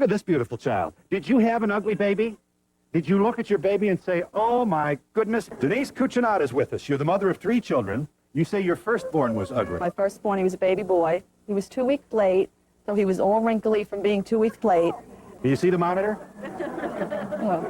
Look at this beautiful child. Did you have an ugly baby? Did you look at your baby and say, oh, my goodness? Denise Cuccinat is with us. You're the mother of 3 children. You say your firstborn was ugly. My firstborn, he was a baby boy. He was 2 weeks late, so he was all wrinkly from being 2 weeks late. Do you see the monitor? Oh.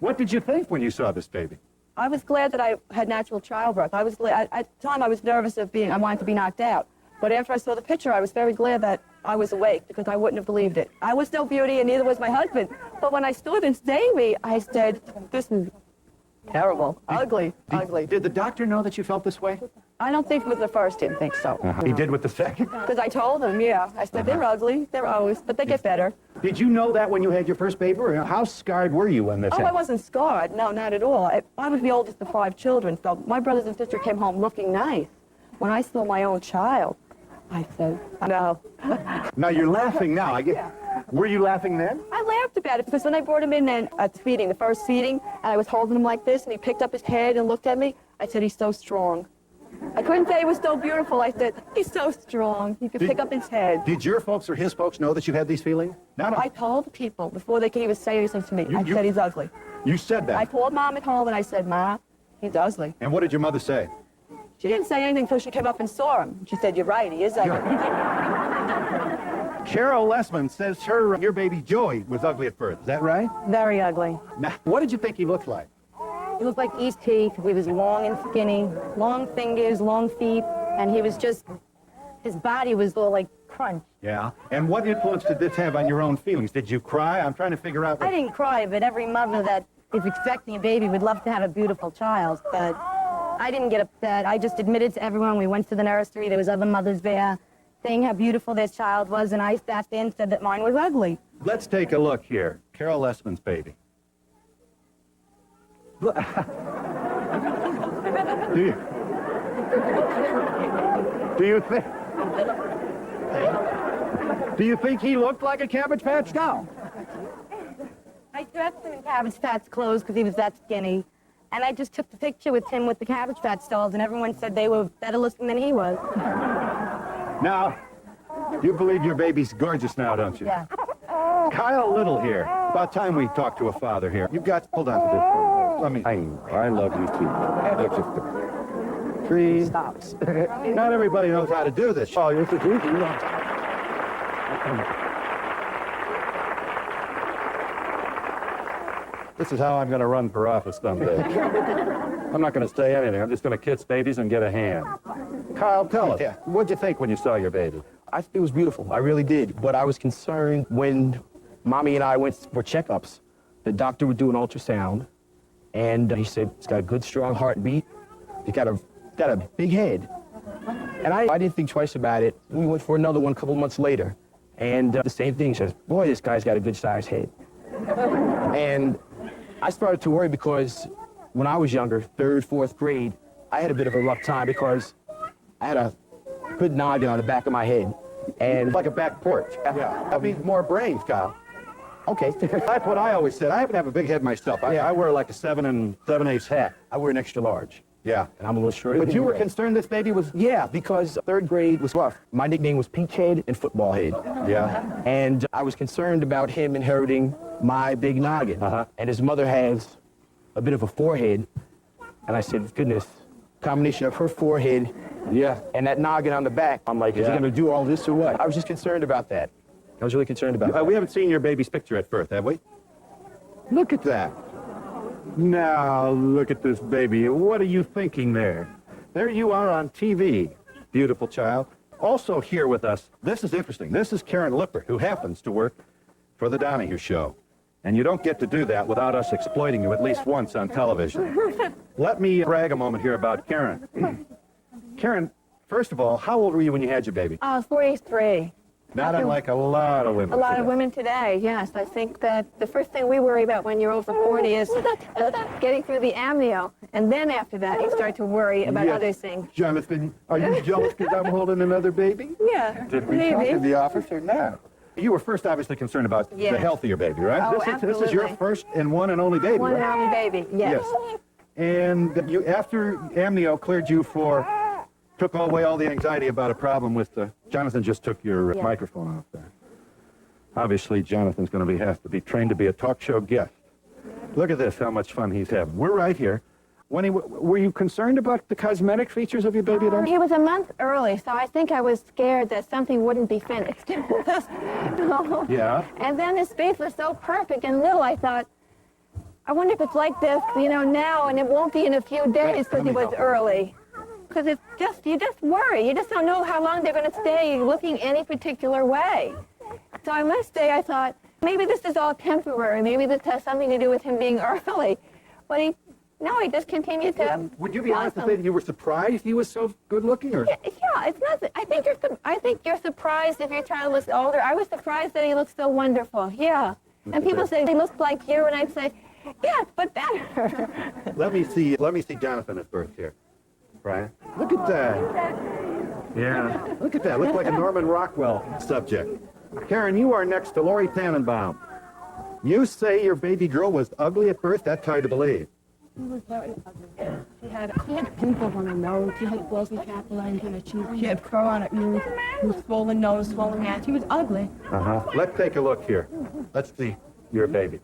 What did you think when you saw this baby? I was glad that I had natural childbirth. I was glad. At the time, I was nervous I wanted to be knocked out. But after I saw the picture, I was very glad that I was awake because I wouldn't have believed it. I was no beauty and neither was my husband. But when I saw this baby, I said, this is terrible, ugly. Did the doctor know that you felt this way? I don't think with the first didn't think so. He did with the second? Because I told him, yeah. I said, they're ugly, they're always, but they get better. Did you know that when you had your first baby, or how scarred were you when this happened? I wasn't scarred. No, not at all. I was the oldest of 5 children, so my brothers and sister came home looking nice. When I saw my own child, I said, no. Now, you're laughing now. Were you laughing then? I laughed about it because when I brought him in then at the first feeding, and I was holding him like this, and he picked up his head and looked at me, I said, he's so strong. I couldn't say he was so beautiful. I said, he's so strong. He could pick up his head. Did your folks or his folks know that you had these feelings? I told people before they could even say anything to me. I said, he's ugly. You said that? I called Mom at home and I said, Ma, he's ugly. And what did your mother say? She didn't say anything until she came up and saw him. She said, you're right, he is ugly. Carol Lessman says your baby Joey was ugly at birth. Is that right? Very ugly. Now, what did you think he looked like? He looked like E.T. He was long and skinny, long fingers, long feet, and he was just, his body was all like crunch. Yeah. And what influence did this have on your own feelings? Did you cry? I'm trying to figure out. I didn't cry, but every mother that is expecting a baby would love to have a beautiful child, but I didn't get upset. I just admitted to everyone. We went to the nursery. There was other mothers there saying how beautiful their child was, and I sat there and said that mine was ugly. Let's take a look here. Carol Lessman's baby. Do you think he looked like a Cabbage Patch doll? I dressed him in Cabbage Patch clothes because he was that skinny, and I just took the picture with him with the Cabbage Patch dolls, and everyone said they were better looking than he was. Now, you believe your baby's gorgeous now, don't you? Yeah. Kyle Little here. About time we talked to a father here. You've got, hold on to this. Let me. I love you too. That's just 3 stops. Not everybody knows how to do this. Oh, this is easy. This is how I'm going to run for office someday. I'm not going to say anything. I'm just going to kiss babies and get a hand. Kyle, tell us. Yeah. What'd you think when you saw your baby? It was beautiful. I really did. But I was concerned when Mommy and I went for checkups. The doctor would do an ultrasound, and he said, it's got a good, strong heartbeat. He's got a big head. And I didn't think twice about it. We went for another one a couple months later. And the same thing, says, boy, this guy's got a good-sized head. And I started to worry because when I was younger, 3rd, 4th grade, I had a bit of a rough time because I had a good noggin on the back of my head. And like a back porch. Yeah. That means more brains, Kyle. Okay. That's what I always said. I happen to have a big head myself. I wear like a 7 7/8 hat. I wear an extra large. Yeah. And I'm a little shorter. But you were concerned this baby was... Yeah, because 3rd grade was rough. My nickname was Peach Head and Football Head. Yeah. And I was concerned about him inheriting my big noggin. And his mother has a bit of a forehead. And I said, goodness, combination of her forehead and that noggin on the back. I'm like, is he going to do all this or what? I was just concerned about that. I was really concerned about that. We haven't seen your baby's picture at birth, have we? Look at that. Now, look at this baby. What are you thinking there? There you are on TV, beautiful child. Also here with us, this is interesting. This is Karen Lippert, who happens to work for the Donahue Show. And you don't get to do that without us exploiting you at least once on television. Let me brag a moment here about Karen. Karen, first of all, how old were you when you had your baby? 43. Not unlike a lot of women. A lot of women today, yes. I think that the first thing we worry about when you're over 40 is getting through the amnio. And then after that, you start to worry about other things. Jonathan, are you jealous because I'm holding another baby? Yeah, Did we talk in the office or not? You were first obviously concerned about the health of your baby, right? Oh, this is your first and one and only baby, One and only baby, yes. And you, after amnio cleared you took away all the anxiety about a problem with Jonathan just took your microphone off there. Obviously, Jonathan's going to have to be trained to be a talk show guest. Look at this, how much fun he's having. We're right here. When were you concerned about the cosmetic features of your baby there? He was a month early, so I think I was scared that something wouldn't be finished. Yeah. And then his face was so perfect and little, I thought, I wonder if it's like this, now, and it won't be in a few days because he was early. Because it's just, you just worry. You just don't know how long they're going to stay looking any particular way. So I must say, I thought, maybe this is all temporary. Maybe this has something to do with him being early. But he just continued to. Would you be honest and say that you were surprised he was so good looking? Or? Yeah, it's not. I think you're surprised if your child looks older. I was surprised that he looked so wonderful. Yeah. And people say he looks like you, and I'd say, yes, but better. Let me see Jonathan at birth here. Brian, look at that. Yeah, look at that. Looks like a Norman Rockwell subject. Karen, you are next to Lori Tannenbaum. You say your baby girl was ugly at birth? That's hard to believe. She was very ugly. She had pimples on her nose. She had frozen capillars in her cheeks. She had fur on her ears. She was swollen nose, swollen hands. She was ugly. Uh-huh. Let's take a look here. Let's see your baby.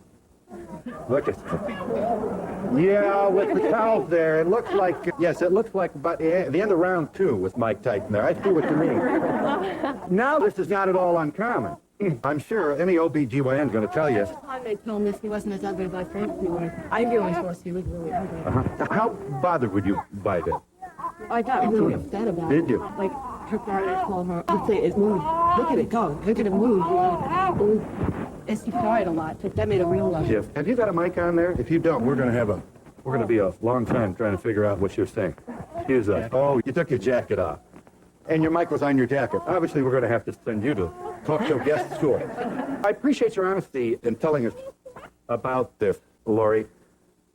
Look at yeah, with the towels there, it looks like, yes, it looks like about the end of round 2 with Mike Tyson there. I see what you mean. Now this is not at all uncommon. I'm sure any OBGYN is going to tell you. They told me he wasn't as ugly as I thought he was. I really thought he was really ugly. Uh-huh. How bothered were you by this? I got really upset about it. Did you? Like, her father told her, would say, it's moving. Look at it go. Look at it move. And she cried a lot. That made her real ugly. Yes. Have you got a mic on there? If you don't, we're going to be a long time trying to figure out what you're saying. Excuse us. Oh, you took your jacket off. And your mic was on your jacket. Obviously, we're going to have to send you to talk show guest school. I appreciate your honesty in telling us about this, Lori.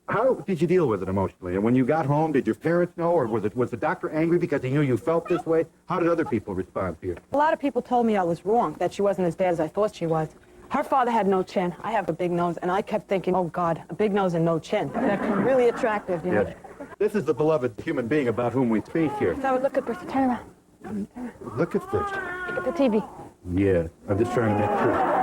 How did you deal with it emotionally? And when you got home, did your parents know, or was the doctor angry because he knew you felt this way? How did other people respond to you? A lot of people told me I was wrong, that she wasn't as bad as I thought she was. Her father had no chin. I have a big nose, and I kept thinking, oh, God, a big nose and no chin. That's really attractive, you know. Yes. This is the beloved human being about whom we speak here. So I would look at Bristol, turn around. Look at this. Look at the TV. Yeah, I'm just trying to make sure.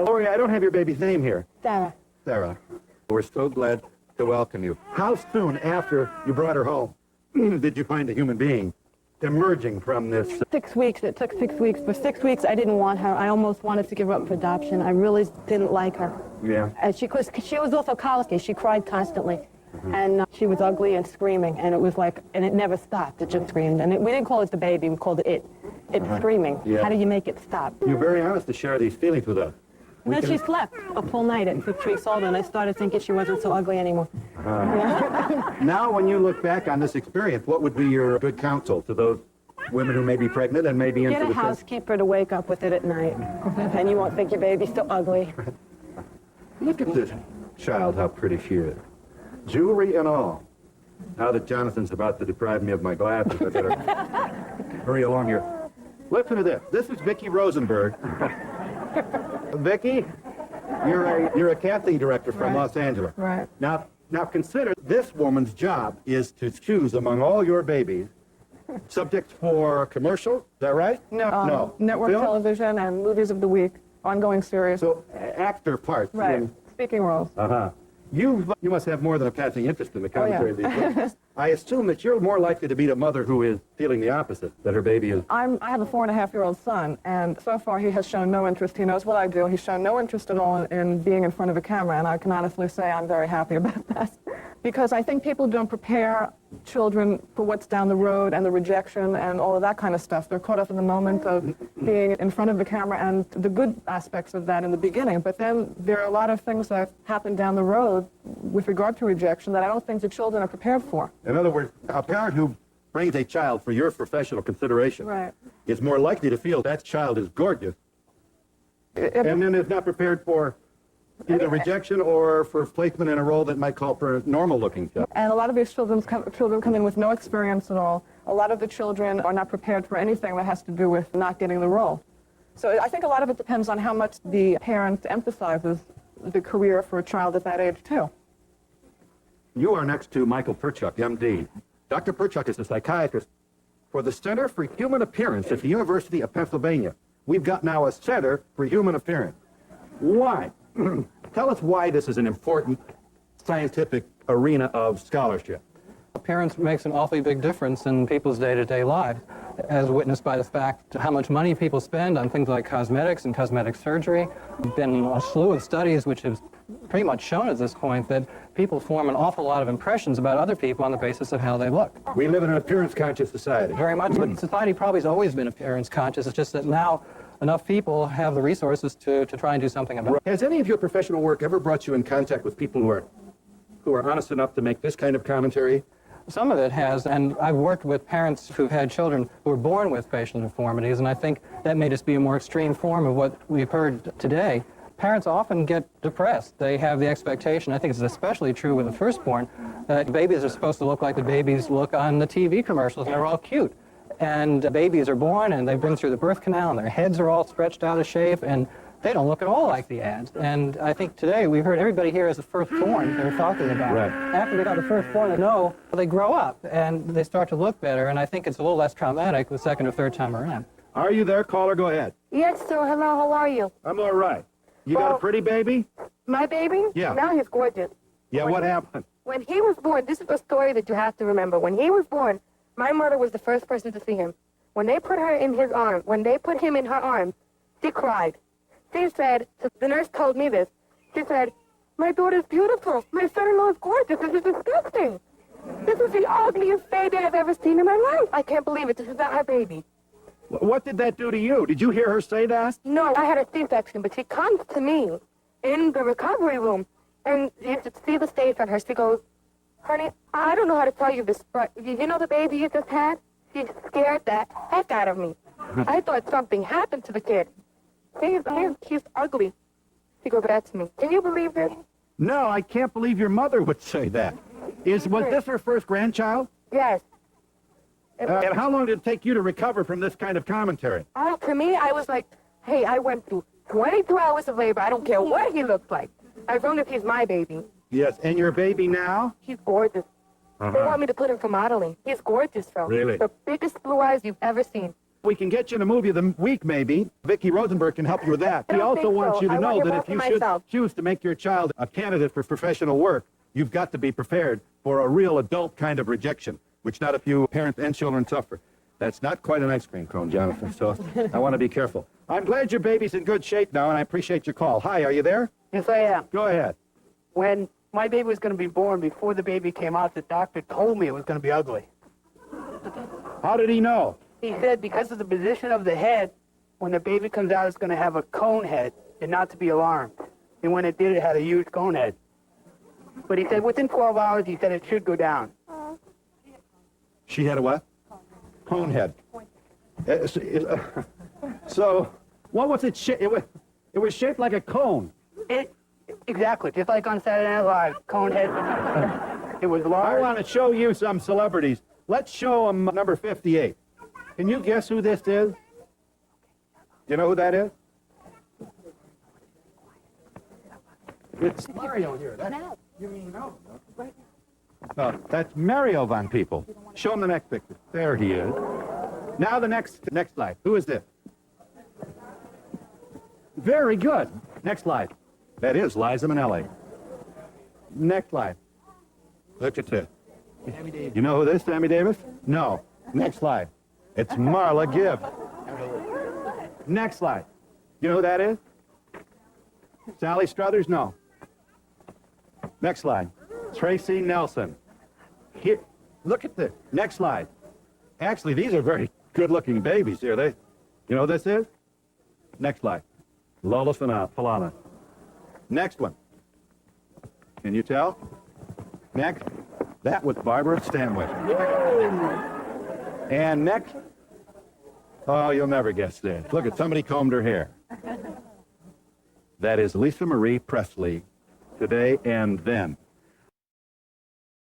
Lori, I don't have your baby's name here. Sarah. Sarah. We're so glad to welcome you. How soon after you brought her home did you find a human being emerging from this? 6 weeks. It took 6 weeks. For 6 weeks, I didn't want her. I almost wanted to give her up for adoption. I really didn't like her. Yeah. And she was also colicky. She cried constantly. And she was ugly and screaming. And it was like, and it never stopped. It just screamed. And we didn't call it the baby. We called it it. It's screaming. Yeah. How do you make it stop? You're very honest to share these feelings with us. And then she slept a full night at 6 weeks old, and I started thinking she wasn't so ugly anymore. Now, when you look back on this experience, what would be your good counsel to those women who may be pregnant and may be into Get a the housekeeper to wake up with it at night, and you won't think your baby's so ugly. Look at this child, how pretty she is. Jewelry and all. Now that Jonathan's about to deprive me of my glasses, I better hurry along here. Listen to this. This is Vicki Rosenberg. Vicki, you're a casting director from Los Angeles. Right. Now consider this woman's job is to choose among all your babies subjects for commercial. Is that right? No. Network Film? television and movies of the week, ongoing series. So actor parts. Right. Speaking roles. Uh-huh. You must have more than a passing interest in the commentary of these films. I assume that you're more likely to meet a mother who is feeling the opposite, that her baby is... I have a 4.5-year-old son, and so far he has shown no interest. He knows what I do. He's shown no interest at all in being in front of a camera, and I can honestly say I'm very happy about that. Because I think people don't prepare children for what's down the road and the rejection and all of that kind of stuff. They're caught up in the moment of being in front of the camera and the good aspects of that in the beginning. But then there are a lot of things that happen down the road with regard to rejection that I don't think the children are prepared for. In other words, a parent who brings a child for your professional consideration Right. is more likely to feel that child is gorgeous and then is not prepared for either rejection or for placement in a role that might call for a normal-looking child. And a lot of these children come in with no experience at all. A lot of the children are not prepared for anything that has to do with not getting the role. So I think a lot of it depends on how much the parent emphasizes the career for a child at that age, too. You are next to Michael Perchuk, MD. Dr. Perchuk is a psychiatrist for the Center for Human Appearance at the University of Pennsylvania. We've got now a Center for Human Appearance. Why? Tell us why this is an important scientific arena of scholarship. Appearance makes an awfully big difference in people's day-to-day lives, as witnessed by the fact how much money people spend on things like cosmetics and cosmetic surgery. There have been a slew of studies which have pretty much shown at this point that people form an awful lot of impressions about other people on the basis of how they look. We live in an appearance-conscious society. Very much, but society probably has always been appearance-conscious. It's just that now enough people have the resources to try and do something about it. Has any of your professional work ever brought you in contact with people who are honest enough to make this kind of commentary? Some of it has, and I've worked with parents who've had children who were born with facial deformities, and I think that may just be a more extreme form of what we've heard today. Parents often get depressed. They have the expectation, I think it's especially true with the firstborn, that babies are supposed to look like the babies look on the TV commercials, and they're all cute. And babies are born, and they've been through the birth canal, and their heads are all stretched out of shape, and they don't look at all like the ads. And I think today we've heard everybody here as a firstborn they're talking about. Right. After they got the firstborn, they grow up and they start to look better. And I think it's a little less traumatic the second or third time around. Are you there, caller? Go ahead. Yes, sir. Hello, how are you? I'm all right. You got a pretty baby? My baby? Yeah. Now he's gorgeous. Yeah, what happened? When he was born, this is a story that you have to remember. When he was born, my mother was the first person to see him. When they put her in his arm, when they put him in her arms, she cried. She said, the nurse told me this, she said, my daughter's beautiful. My son-in-law is gorgeous. This is disgusting. This is the ugliest baby I've ever seen in my life. I can't believe it. This is not her baby. What did that do to you? Did you hear her say that? No, I had a C-section, but she comes to me in the recovery room, and you should see the face on her. She goes, honey, I don't know how to tell you this, but you know the baby you just had? She scared the heck out of me. I thought something happened to the kid. He's ugly. She goes back to me. Can you believe this? No, I can't believe your mother would say that. Was this her first grandchild? Yes. And how long did it take you to recover from this kind of commentary? To me, I was like, hey, I went through 22 hours of labor. I don't care what he looks like, as long as he's my baby. Yes, and your baby now? He's gorgeous. They want me to put him for modeling. He's gorgeous, Phil. Really? The biggest blue eyes you've ever seen. We can get you in a movie of the week, maybe. Vicki Rosenberg can help you with that. I He don't also think wants so. you to I want know your that vote if you for should myself. choose to make your child a candidate for professional work, you've got to be prepared for a real adult kind of rejection, which not a few parents and children suffer. That's not quite an ice cream cone, Jonathan, so I want to be careful. I'm glad your baby's in good shape now, and I appreciate your call. Hi, are you there? Yes, I am. Go ahead. When my baby was going to be born, before the baby came out, the doctor told me it was going to be ugly. How did he know? He said because of the position of the head, when the baby comes out, it's going to have a cone head and not to be alarmed. And when it did, it had a huge cone head. But he said within 12 hours, he said it should go down. She had a what? Cone head. So, what was it? It was shaped like a cone. Exactly, just like on Saturday Night Live, cone head. It was I large. want to show you some celebrities. Let's show them number 58. Can you guess who this is? Do you know who that is? It's Mario here. You mean no? No, that's Mario Van Peebles. Show him the next picture. There he is. Now the next slide. Who is this? Very good. Next slide. That is Liza Minnelli. Next slide. Look at this. You know who this is, Sammy Davis? No. Next slide. It's Marla Gibb. Next slide. You know who that is? Sally Struthers? No. Next slide. Tracy Nelson. Here, look at this. Next slide. Actually, these are very good-looking babies here. You know who this is? Next slide. Lola Falana. Next one. Can you tell? Next. That was Barbara Stanwyck. And next. Oh, you'll never guess this. Look at somebody combed her hair. That is Lisa Marie Presley, today and then.